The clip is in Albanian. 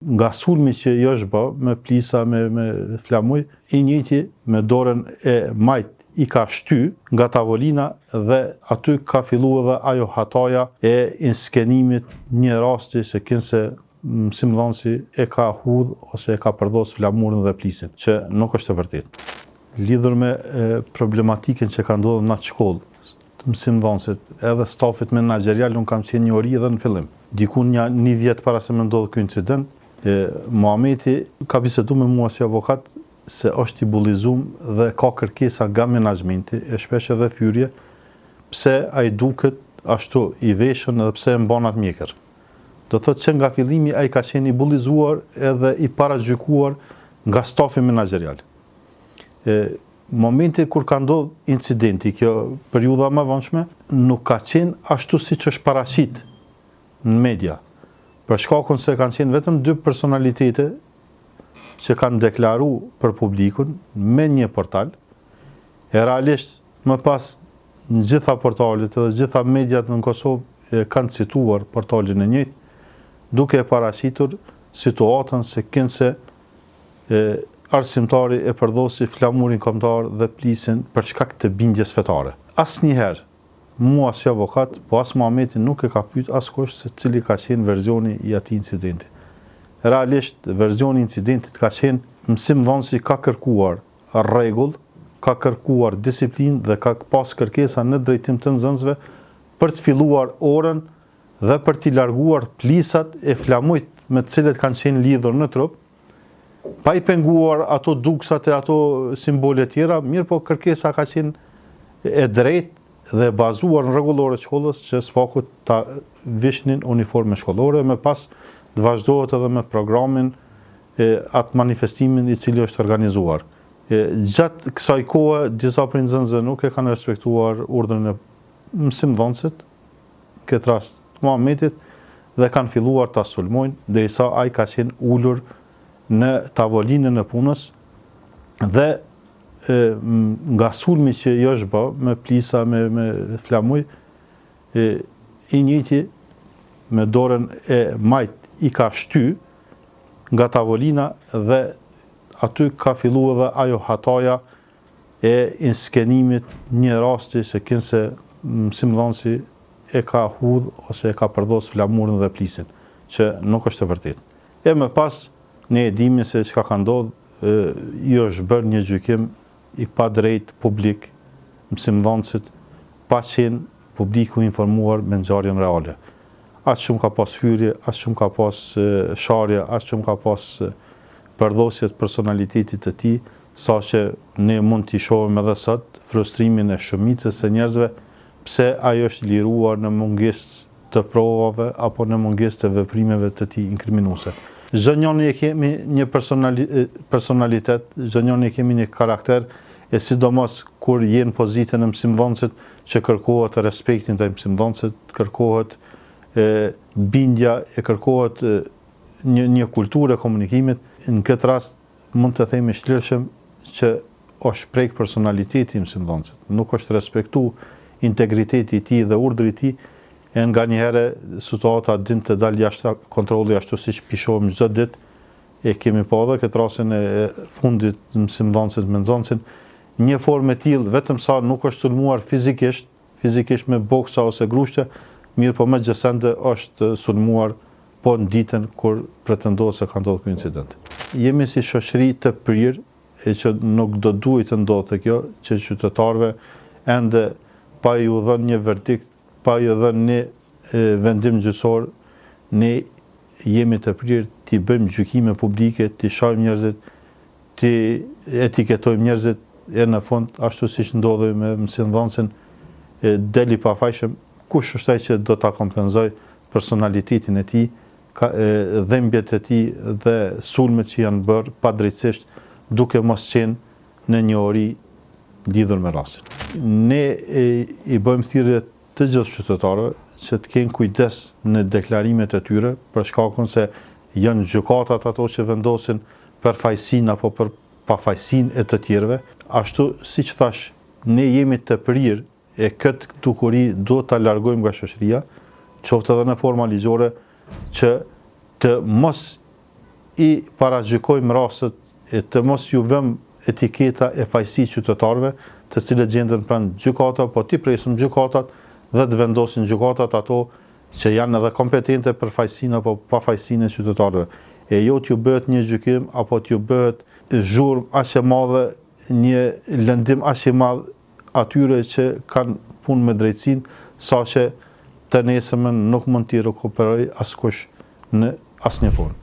Nga sulmi që jo është bë, me plisa, me flamuj, I njëjti me dorën e majt I ka shty nga tavolina dhe aty ka fillu edhe ajo hataja e inskenimit një rasti se kinse mësimdhënësi e ka hudh ose e ka përdosur flamurën dhe plisin, që nuk është e vërtetë. Lidhur me problematikën që ka ndodhur në atë shkollë, mësimdhënësit edhe stafit menaxherial, unë kam qenë një ori edhe në fillim. Diku një vjet para se më ndodhi ky incident, Muhameti ka bisedu me mua si avokat se është I bullizum dhe ka kërkesa nga menaxhmenti, e shpesh edhe fyrje, pse ai duket ashtu I veshën edhe pse e mban atë mjekër. Do thotë që nga fillimi ai ka qenë I bullizuar edhe I paragjykuar nga stafi menaxherial. Momenti kur ka ndodhur incidenti, kjo periudha më vonshme, nuk ka qenë ashtu siç është paraqit në media. Për shkakun se kanë qenë vetëm 2 personalitete që kanë deklaru për publikun me një portal, e realisht më pas në gjitha portalet edhe gjitha mediat në Kosovë kanë cituar portalin e njëjtë, duke e paraqitur situatën se kinse arsimtari e përdosi flamurin kombëtar dhe plisin për shkak të bindjes fetare. Asnjëherë mua si avokat, po as Muhameti nuk e ka pyet askush se cili ka qenë verzioni I atij incidenti. Realisht, verzioni I incidentit ka qenë mësimdhënësi ka kërkuar rregull, ka kërkuar disiplinë dhe ka pas kërkesa në drejtim të nxënësve për të filluar orën dhe për t'i larguar plisat e flamujt me të cilët kanë qenë lidhur në trup, pa I penguar ato duksat e ato simbole tjera, mirë po kërkesa ka qenë e drejtë dhe bazuar në rregullore të shkollës që spaku ta vishnin uniforme shkollore, me pas të vazhdohet edhe me programin atë manifestimin I cili është organizuar. Gjatë kësaj kohe, disa prej nxënësve nuk e kanë respektuar urdhrin e mësimdhënësit, këtë rast Muhametit, dhe kanë filluar ta sulmojnë, derisa ai ka qenë ulur në tavolinën e punës dhe nga sulmi që jo është bë, me plisa, me flamuj, I njëjti me dorën e majt I ka shty nga tavolina dhe aty ka fillu edhe ajo hataja e inskenimit një rasti se kinse mësimdhënësi e ka hudh ose e ka përdosur flamurën dhe plisin, që nuk është e vërtetë. E më pas ne e dimi se çka ka ndodhur, jo është bërë një gjykim I pa drejt publik, mësimdhënësit, pa qenë publiku informuar me ngjarjen reale. Aq shumë ka pas hyrje, aq shumë ka pas sharje, aq shumë ka pas përdosje të personalitetit të tij, saqë ne mund t'i shohim edhe sot frustrimin e shumicës së njerëzve, pse ai është liruar në mungesë të provave apo në mungesë të veprimeve të tij inkriminuese. Çdo njëri e kemi një personalitet, çdo njëri e kemi një karakter, e sidomos kur je në pozitën e mësimdhënësit që kërkohet respekti ndaj mësimdhënësit, kërkohet bindja, e kërkohet një kulturë e komunikimit. Në këtë rast mund të themi shlirshëm që është prek personaliteti I mësimdhënësit, nuk është respektu integriteti I tij dhe urdhri I tij, e nga njëherë situata din të dalë jashtë kontrolli ashtu siç pishohim çdo ditë, e kemi pa edhe këtë rastin e fundit mësimdhënësit me nxënësin, një formë e tillë vetëm sa nuk është sulmuar fizikisht me boksa ose grushte, mirë po me gjësende është sulmuar po në ditën kur pretendohet se ka ndodhur ky incident. Jemi si shoqëri të prirë, e që nuk do duhet të ndodhte kjo, që qytetarëve ende pa ju dhënë një verdikt, pa ju dhënë një vendim gjyqësor, ne jemi të prirë t'i bëjmë gjykime publike, t'i shohim njerëzit, t'i etiketojmë njerëzit, e në fund ashtu siç ndodhi me mësimdhënësin, deli pafajshëm, kush është ai që do ta kompenzoj personalitetin e tij, dhembjet e tij dhe sulmet që janë bërë padrejtisht, duke mos qenë në një ori lidhur me rastin. Ne I bëjmë thirrje të gjithë qytetarëve që të kenë kujdes në deklarimet e tyre, për shkakun se janë gjykatat ato që vendosin përfaqësinë apo për pafajësinë e të tjerëve. Ashtu siç thash, ne jemi të prirë e këtë dukuri do ta largojmë nga shoqëria, qoftë edhe në forma ligjore, që të mos i paragjykojmë rastet e të mos ju vëm etiketa e fajësi qytetarëve, të cilët gjenden pranë gjykata, po ti presim gjykatat dhe të vendosin gjykatat ato që janë edhe kompetente për fajësinë apo pafajësinë e qytetarëve. E jo t'ju bëhet një gjykim apo t'ju bëhet zhurmë aq e madhe, një lëndim aq i madh atyre që kanë punë me drejtësinë, saqë të nesërmen nuk mund t'i rekuperoj askush në asnjë formë.